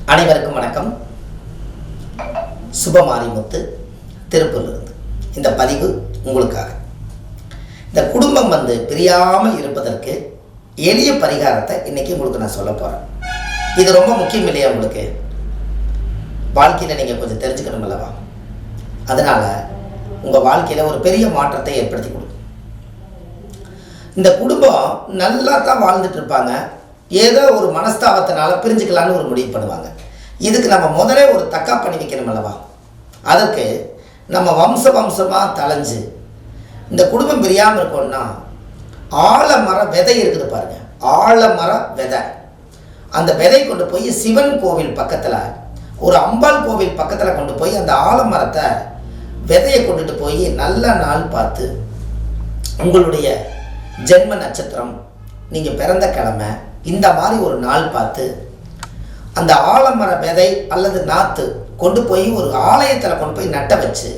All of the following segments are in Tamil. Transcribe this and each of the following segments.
அனைவருக்கும் வணக்கம். சுபமாரிமுத்து திருப்பூரிலிருந்து இந்த பதிவு உங்களுக்காக. இந்த குடும்பம் பிரியாமல் இருப்பதற்கு எளிய பரிகாரத்தை இன்னைக்கு உங்களுக்கு நான் சொல்ல போகிறேன். இது ரொம்ப முக்கியம் இல்லையா? உங்களுக்கு வாழ்க்கையில் நீங்கள் கொஞ்சம் தெரிஞ்சுக்கணும் அல்லவா? அதனால் உங்கள் வாழ்க்கையில் ஒரு பெரிய மாற்றத்தை ஏற்படுத்தி கொடுக்கும். இந்த குடும்பம் நல்லா தான் வாழ்ந்துட்டு இருப்பாங்க, ஏதோ ஒரு மனஸ்தாபத்தினால பிரிஞ்சுக்கலான்னு ஒரு முடிவு பண்ணுவாங்க. இதுக்கு நம்ம முதலே ஒரு தக்கா பண்ணி வைக்கணும் அல்லவா? அதற்கு நம்ம வம்சமாக தலைஞ்சு இந்த குடும்பம் பிரியாமல் இருக்கோம்னா ஆலமர விதை இருக்குது பாருங்க, ஆலமர விதை. அந்த விதை கொண்டு போய் சிவன் கோவில் பக்கத்தில், ஒரு அம்பாள் கோவில் பக்கத்தில் கொண்டு போய் அந்த ஆலமரத்தை விதையை கொண்டுட்டு போய் நல்ல நாள் பார்த்து, உங்களுடைய ஜென்ம நட்சத்திரம், நீங்கள் பிறந்த கிழமை, இந்த மாதிரி ஒரு நாள் பார்த்து அந்த ஆலமர விதை அல்லது நாற்று கொண்டு போய் ஒரு ஆலயத்தில் கொண்டு போய் நட்ட வச்சு,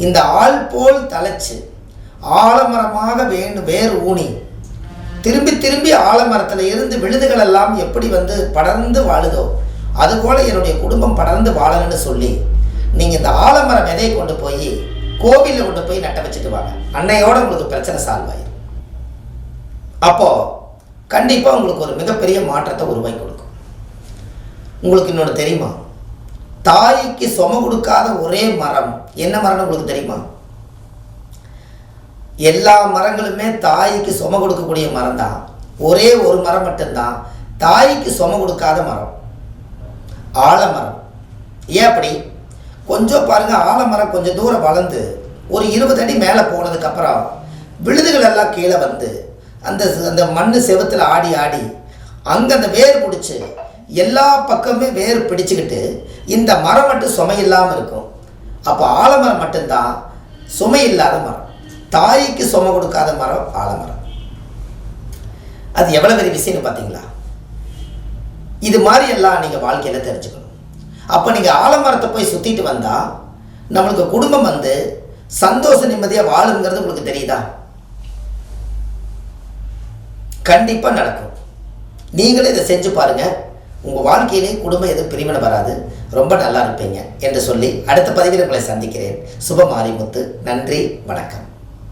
இந்த ஆள் போல் தலைச்சு ஆலமரமாக வேர் ஊனி திரும்பி திரும்பி ஆலமரத்தில் இருந்து விழுதுகள் எல்லாம் எப்படி படர்ந்து வாழுதோ அதுபோல் என்னுடைய குடும்பம் படர்ந்து வாழணும்னு சொல்லி நீங்கள் இந்த ஆலமர விதையை கொண்டு போய் கோவிலில் கொண்டு போய் நட்ட வச்சுட்டு வாங்க. அன்னையோட உங்களுக்கு பிரச்சனை சால்வ் ஆயிடும். அப்போது கண்டிப்பாக உங்களுக்கு ஒரு மிகப்பெரிய மாற்றத்தை உருவாக்கி கொடுக்கும். உங்களுக்கு இன்னொன்று தெரியுமா? தாய்க்கு சும கொடுக்காத ஒரே மரம் என்ன மரம்னு உங்களுக்கு தெரியுமா? எல்லா மரங்களுமே தாய்க்கு சும கொடுக்கக்கூடிய மரம் தான். ஒரே ஒரு மரம் மட்டும்தான் தாய்க்கு சும கொடுக்காத மரம், ஆலமரம். ஏன் அப்படி? கொஞ்சம் பாருங்க, ஆலமரம் கொஞ்சம் தூரம் வளர்ந்து ஒரு 20 அடி மேலே போனதுக்கப்புறம் விழுதுகள் எல்லாம் கீழே அந்த அந்த மண் செவத்தில் ஆடி ஆடி அங்கே அந்த வேர் பிடிச்சி எல்லா பக்கமே வேர் பிடிச்சிக்கிட்டு இந்த மரம் மட்டும் சுமை இல்லாமல் இருக்கும். அப்போ ஆலமரம் மட்டும்தான் சுமை இல்லாத மரம். தாய்க்கு சுமை கொடுக்காத மரம் ஆலமரம். அது எவ்வளோ பெரிய விஷயம்னு பார்த்தீங்களா? இது மாதிரி எல்லாம் நீங்கள் வாழ்க்கையில் தெரிஞ்சுக்கணும். அப்போ நீங்கள் ஆலமரத்தை போய் சுற்றிட்டு வந்தால் நம்மளுக்கு குடும்பம் சந்தோஷ நிம்மதியாக வாழுங்கிறது உங்களுக்கு தெரியுதா? கண்டிப்பாக நடக்கும். நீங்களே இதை செஞ்சு பாருங்கள். உங்கள் வாழ்க்கையிலே குடும்பம் எதுவும் பிரிவினை வராது, ரொம்ப நல்லா இருப்பீங்க என்று சொல்லி அடுத்த பதிவில் உங்களை சந்திக்கிறேன். சுபமாரிமுத்து. நன்றி, வணக்கம்.